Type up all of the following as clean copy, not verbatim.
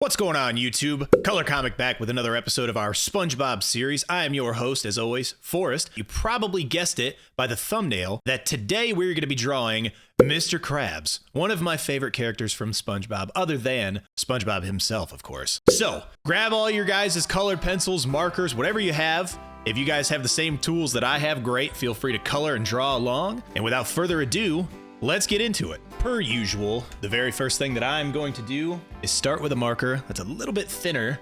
What's going on, YouTube? Color Comic back with another episode of our SpongeBob series. I am your host, as always, Forrest. You probably guessed it by the thumbnail that today we're going to be drawing Mr. Krabs, one of my favorite characters from SpongeBob, other than SpongeBob himself, of course. So, grab all your guys' colored pencils, markers, whatever you have. If you guys have the same tools that I have, great. Feel free to color and draw along. And without further ado, let's get into it. Per usual, the very first thing that I'm going to do is start with a marker that's a little bit thinner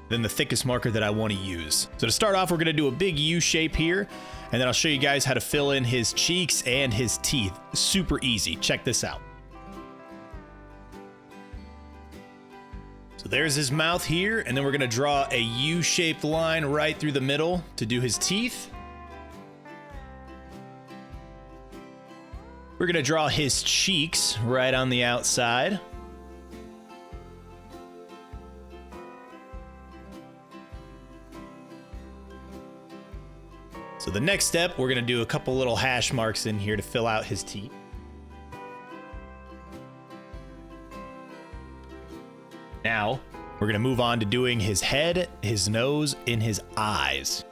than the thickest marker that I want to use. So to start off, we're going to do a big U shape here, and then I'll show you guys how to fill in his cheeks and his teeth. Super easy. Check this out. So there's his mouth here, and then we're going to draw a U-shaped line right through the middle to do his teeth. We're going to draw his cheeks right on the outside. So the next step, we're going to do a couple little hash marks in here to fill out his teeth. Now, we're going to move on to doing his head, his nose, and his eyes.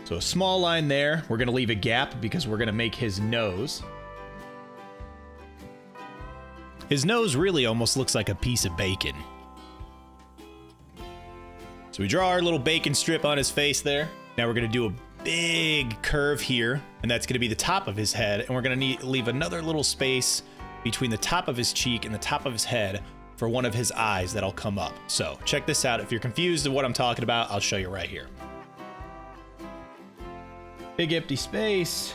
So a small line there. We're going to leave a gap because we're going to make his nose. His nose really almost looks like a piece of bacon. So we draw our little bacon strip on his face there. Now we're going to do a big curve here, and that's going to be the top of his head. And we're going to leave another little space between the top of his cheek and the top of his head for one of his eyes that'll come up. So check this out. If you're confused of what I'm talking about, I'll show you right here. Big empty space.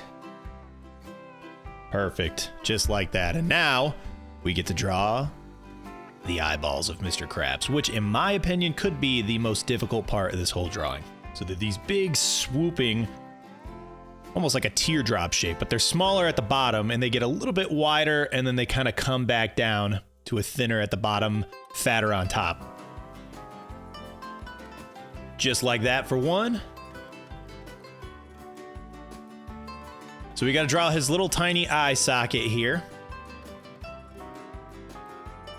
Perfect. Just like that. And now we get to draw the eyeballs of Mr. Krabs, which in my opinion could be the most difficult part of this whole drawing. So they're these big swooping, almost like a teardrop shape, but they're smaller at the bottom and they get a little bit wider and then they kind of come back down to a thinner at the bottom, fatter on top. Just like that for one. So we got to draw his little tiny eye socket here.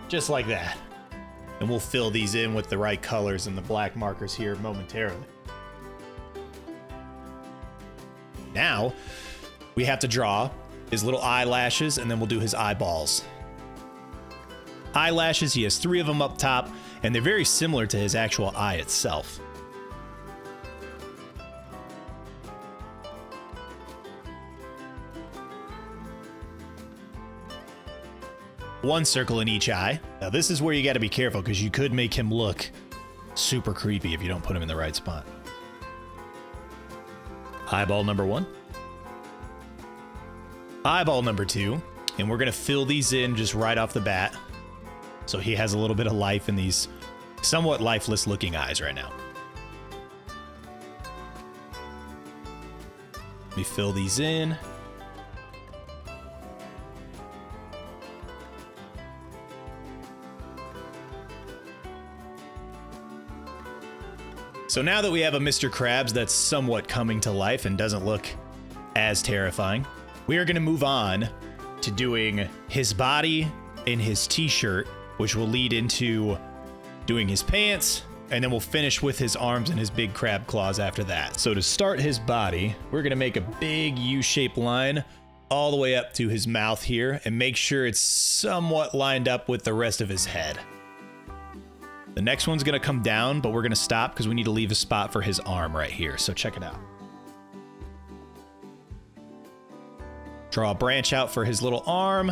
Just like that. And we'll fill these in with the right colors and the black markers here momentarily. Now, we have to draw his little eyelashes and then we'll do his eyeballs. Eyelashes, he has 3 of them up top, and they're very similar to his actual eye itself. One circle in each eye. Now this is where you got to be careful because you could make him look super creepy if you don't put him in the right spot. Eyeball number 1. Eyeball number 2. And we're going to fill these in just right off the bat. So he has a little bit of life in these somewhat lifeless looking eyes right now. We fill these in. So now that we have a Mr. Krabs that's somewhat coming to life and doesn't look as terrifying, we are going to move on to doing his body and his t-shirt, which will lead into doing his pants, and then we'll finish with his arms and his big crab claws after that. So to start his body, we're going to make a big U-shaped line all the way up to his mouth here and make sure it's somewhat lined up with the rest of his head. The next one's going to come down, but we're going to stop because we need to leave a spot for his arm right here. So check it out. Draw a branch out for his little arm.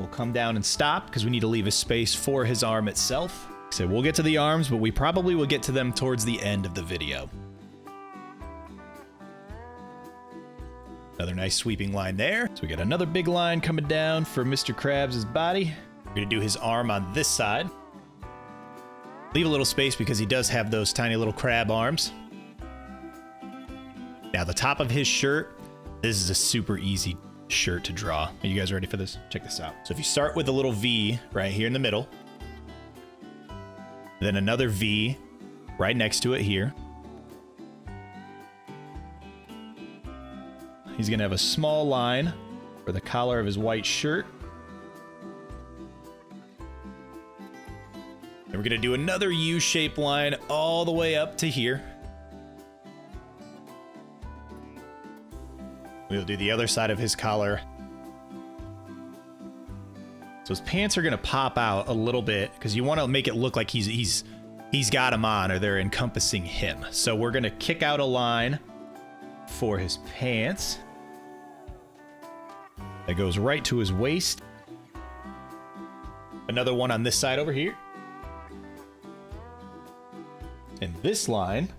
We'll come down and stop because we need to leave a space for his arm itself. So we'll get to the arms, but we probably will get to them towards the end of the video. Another nice sweeping line there. So we got another big line coming down for Mr. Krabs' body. We're going to do his arm on this side. Leave a little space because he does have those tiny little crab arms. Now the top of his shirt, this is a super easy shirt to draw. Are you guys ready for this? Check this out. So if you start with a little V right here in the middle, then another V right next to it here. He's going to have a small line for the collar of his white shirt. And we're going to do another U-shaped line all the way up to here. We'll do the other side of his collar. So his pants are going to pop out a little bit because you want to make it look like he's got them on, or they're encompassing him. So we're going to kick out a line for his pants that goes right to his waist. Another one on this side over here. And this line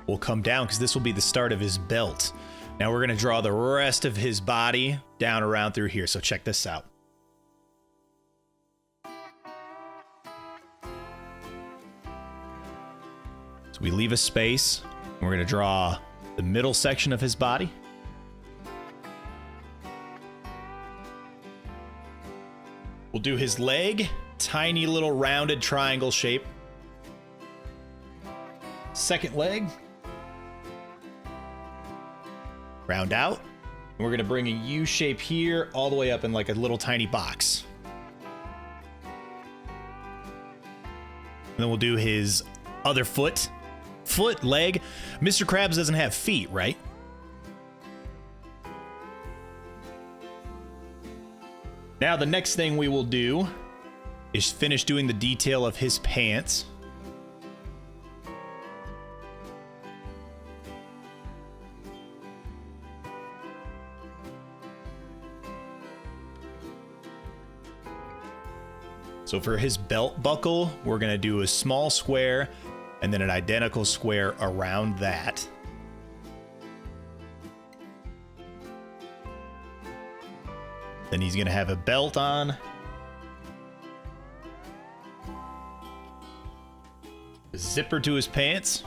will come down because this will be the start of his belt. Now we're going to draw the rest of his body down around through here. So check this out. So we leave a space. And we're going to draw the middle section of his body. We'll do his leg, tiny little rounded triangle shape. Second leg. Round out. And we're going to bring a U shape here all the way up in like a little tiny box. And then we'll do his other foot, leg. Mr. Krabs doesn't have feet, right? Now the next thing we will do is finish doing the detail of his pants. So for his belt buckle, we're going to do a small square and then an identical square around that. Then he's going to have a belt on. A zipper to his pants.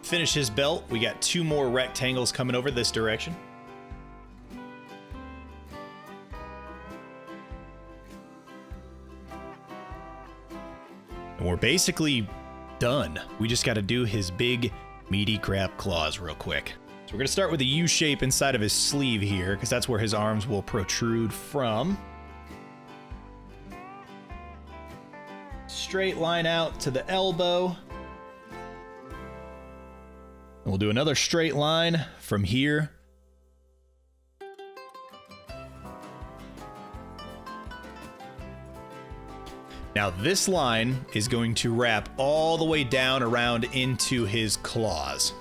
Finish his belt. We got 2 more rectangles coming over this direction. And we're basically done. We just got to do his big, meaty crab claws real quick. So we're going to start with a U shape inside of his sleeve here, because that's where his arms will protrude from. Straight line out to the elbow. And we'll do another straight line from here. Now this line is going to wrap all the way down around into his claws.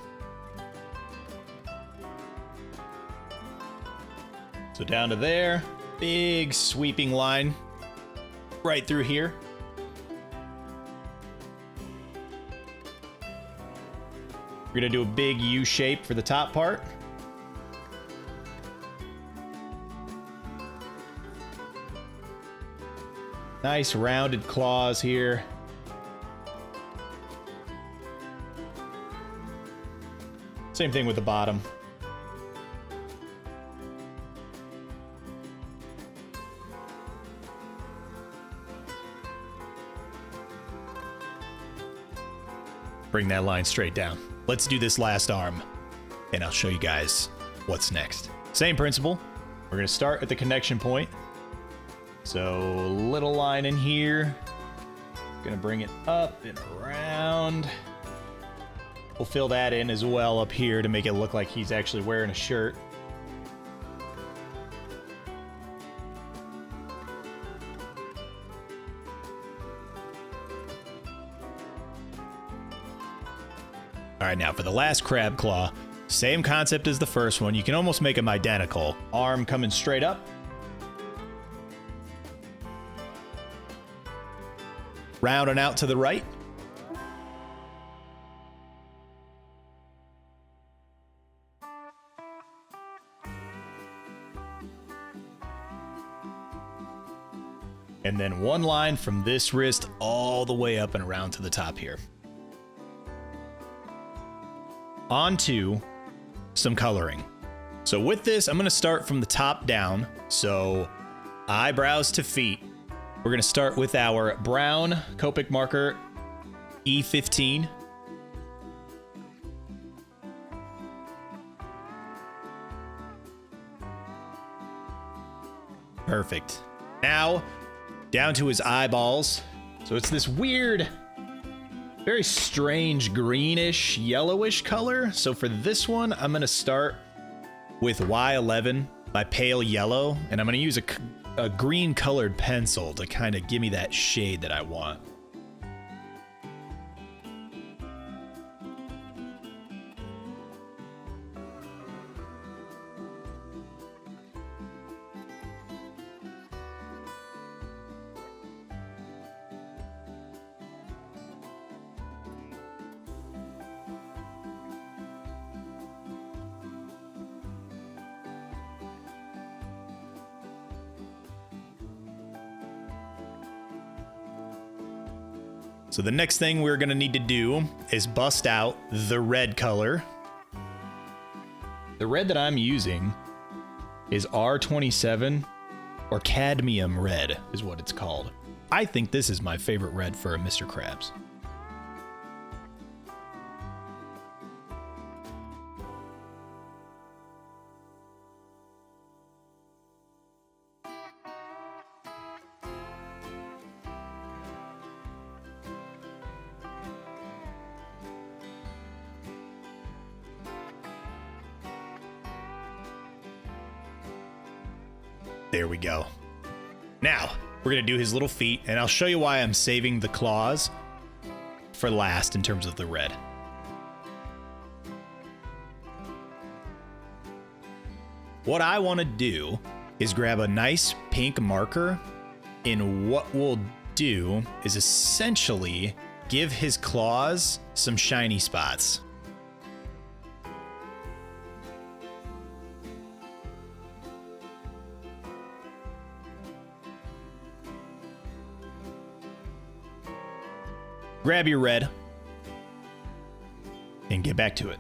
So down to there, big sweeping line right through here. We're going to do a big U shape for the top part. Nice rounded claws here. Same thing with the bottom. Bring that line straight down. Let's do this last arm, and I'll show you guys what's next. Same principle. We're going to start at the connection point. So little line in here. Going to bring it up and around. We'll fill that in as well up here to make it look like he's actually wearing a shirt. All right, now for the last crab claw, same concept as the first one. You can almost make them identical. Arm coming straight up. Rounding out to the right. And then one line from this wrist all the way up and around to the top here. Onto some coloring. So with this, I'm going to start from the top down. So eyebrows to feet. We're going to start with our brown Copic marker E15. Perfect. Now, down to his eyeballs. So it's this weird, very strange greenish, yellowish color. So for this one, I'm going to start with Y11 by Pale Yellow, and I'm going to use a green colored pencil to kind of give me that shade that I want. So the next thing we're gonna need to do is bust out the red color. The red that I'm using is R27, or cadmium red is what it's called. I think this is my favorite red for a Mr. Krabs. There we go. Now, we're going to do his little feet, and I'll show you why I'm saving the claws for last in terms of the red. What I want to do is grab a nice pink marker, and what we'll do is essentially give his claws some shiny spots. Grab your red and get back to it.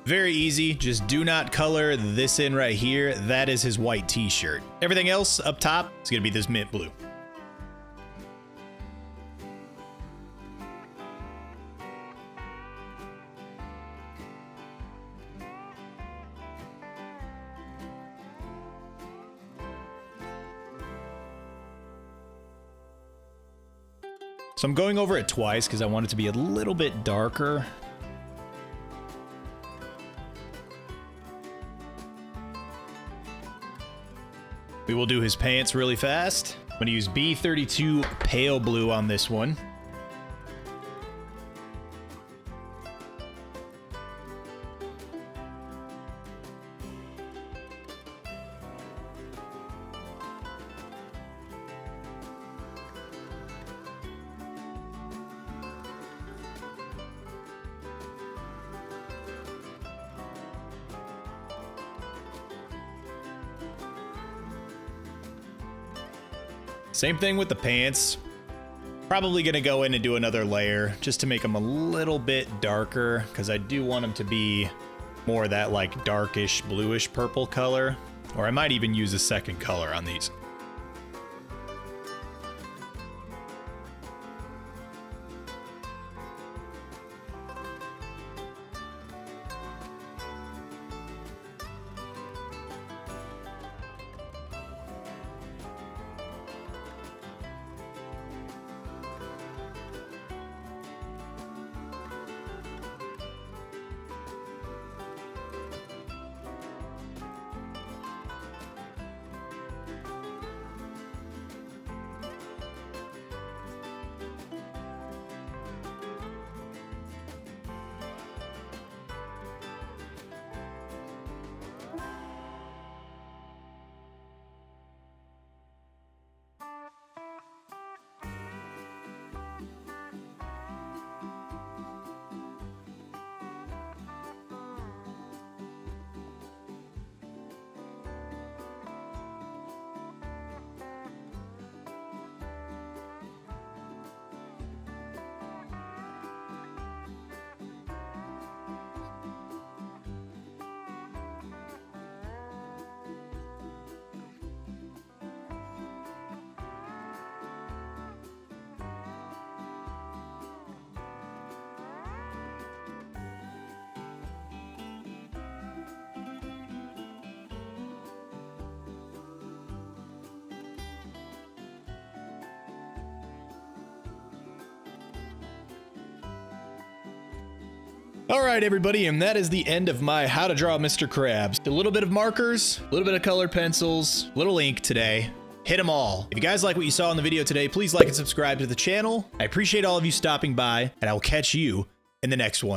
Very easy, just do not color this in right here. That is his white t-shirt. Everything else up top is gonna be this mint blue. So I'm going over it twice because I want it to be a little bit darker. We will do his pants really fast. I'm gonna use B32 Pale Blue on this one. Same thing with the pants. Probably gonna go in and do another layer just to make them a little bit darker, because I do want them to be more of that like darkish bluish purple color, or I might even use a second color on these. All right, everybody, and that is the end of my How to Draw Mr. Krabs. A little bit of markers, a little bit of colored pencils, a little ink today. Hit them all. If you guys like what you saw in the video today, please like and subscribe to the channel. I appreciate all of you stopping by, and I will catch you in the next one.